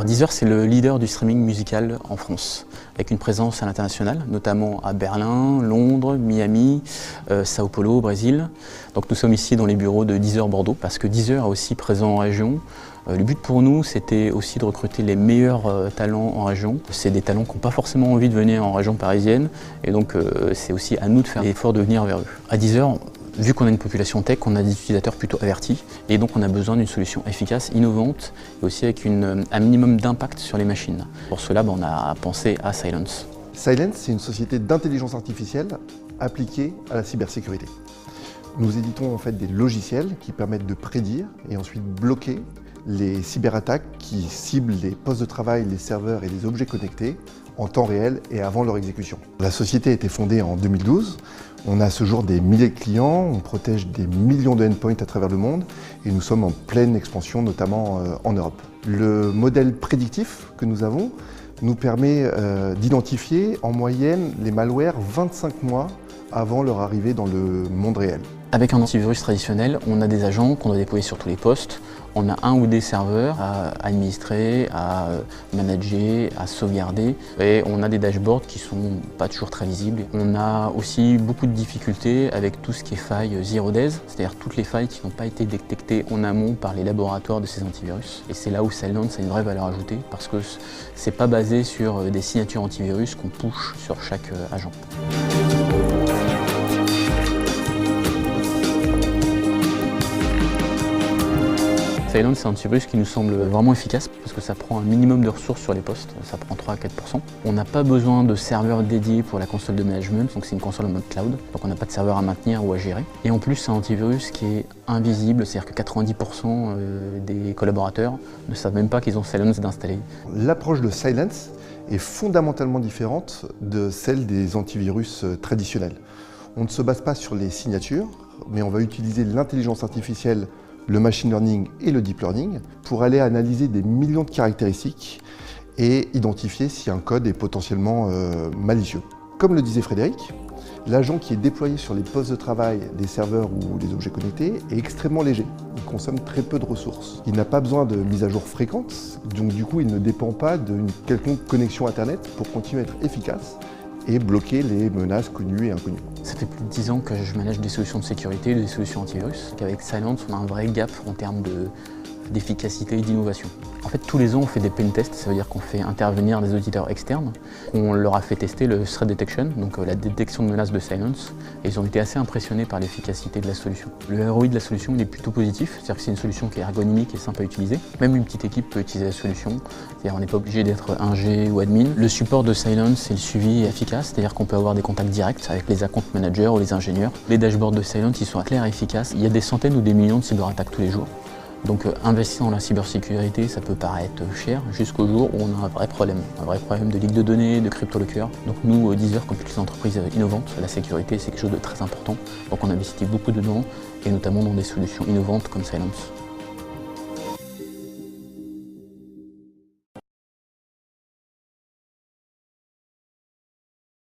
Deezer, c'est le leader du streaming musical en France, avec une présence à l'international, notamment à Berlin, Londres, Miami, Sao Paulo au Brésil. Donc nous sommes ici dans les bureaux de Deezer Bordeaux, parce que Deezer est aussi présent en région. Le but pour nous, c'était aussi de recruter les meilleurs talents en région. C'est des talents qui n'ont pas forcément envie de venir en région parisienne, et donc c'est aussi à nous de faire l'effort de venir vers eux. À Deezer, vu qu'on a une population tech, on a des utilisateurs plutôt avertis et donc on a besoin d'une solution efficace, innovante et aussi avec un minimum d'impact sur les machines. Pour cela, on a pensé à Cylance. Cylance, c'est une société d'intelligence artificielle appliquée à la cybersécurité. Nous éditons en fait des logiciels qui permettent de prédire et ensuite bloquer les cyberattaques qui ciblent les postes de travail, les serveurs et les objets connectés en temps réel et avant leur exécution. La société a été fondée en 2012. On a à ce jour des milliers de clients, on protège des millions de endpoints à travers le monde et nous sommes en pleine expansion, notamment en Europe. Le modèle prédictif que nous avons nous permet d'identifier en moyenne les malwares 25 mois avant leur arrivée dans le monde réel. Avec un antivirus traditionnel, on a des agents qu'on doit déployer sur tous les postes. On a un ou des serveurs à administrer, à manager, à sauvegarder. Et on a des dashboards qui ne sont pas toujours très visibles. On a aussi beaucoup de difficultés avec tout ce qui est failles Zero Days, c'est-à-dire toutes les failles qui n'ont pas été détectées en amont par les laboratoires de ces antivirus. Et c'est là où Cylance a une vraie valeur ajoutée parce que c'est pas basé sur des signatures antivirus qu'on push sur chaque agent. Cylance, c'est un antivirus qui nous semble vraiment efficace parce que ça prend un minimum de ressources sur les postes, ça prend 3 à 4%. On n'a pas besoin de serveurs dédiés pour la console de management, donc c'est une console en mode cloud, donc on n'a pas de serveur à maintenir ou à gérer. Et en plus, c'est un antivirus qui est invisible, c'est-à-dire que 90% des collaborateurs ne savent même pas qu'ils ont Cylance d'installer. L'approche de Cylance est fondamentalement différente de celle des antivirus traditionnels. On ne se base pas sur les signatures, mais on va utiliser l'intelligence artificielle, le machine learning et le deep learning pour aller analyser des millions de caractéristiques et identifier si un code est potentiellement malicieux. Comme le disait Frédéric, l'agent qui est déployé sur les postes de travail des serveurs ou des objets connectés est extrêmement léger. Il consomme très peu de ressources. Il n'a pas besoin de mise à jour fréquente, donc du coup il ne dépend pas d'une quelconque connexion Internet pour continuer à être efficace et bloquer les menaces connues et inconnues. Ça fait plus de 10 ans que je manage des solutions de sécurité, des solutions antivirus. Avec Cylance, on a un vrai gap en termes d'efficacité et d'innovation. En fait, tous les ans, on fait des pen tests, ça veut dire qu'on fait intervenir des auditeurs externes. On leur a fait tester le threat detection, donc la détection de menaces de Cylance, et ils ont été assez impressionnés par l'efficacité de la solution. Le ROI de la solution, il est plutôt positif, c'est-à-dire que c'est une solution qui est ergonomique et simple à utiliser. Même une petite équipe peut utiliser la solution, c'est-à-dire on n'est pas obligé d'être ingé ou admin. Le support de Cylance et le suivi est efficace, c'est-à-dire qu'on peut avoir des contacts directs avec les account managers ou les ingénieurs. Les dashboards de Cylance, ils sont clairs et efficaces. Il y a des centaines ou des millions de cyberattaques tous les jours. Donc investir dans la cybersécurité, ça peut paraître cher jusqu'au jour où on a un vrai problème de ligue de données, de crypto-locker. Donc nous, Deezer, comme toutes les entreprises innovantes, la sécurité c'est quelque chose de très important. Donc on investit beaucoup dedans et notamment dans des solutions innovantes comme Cylance.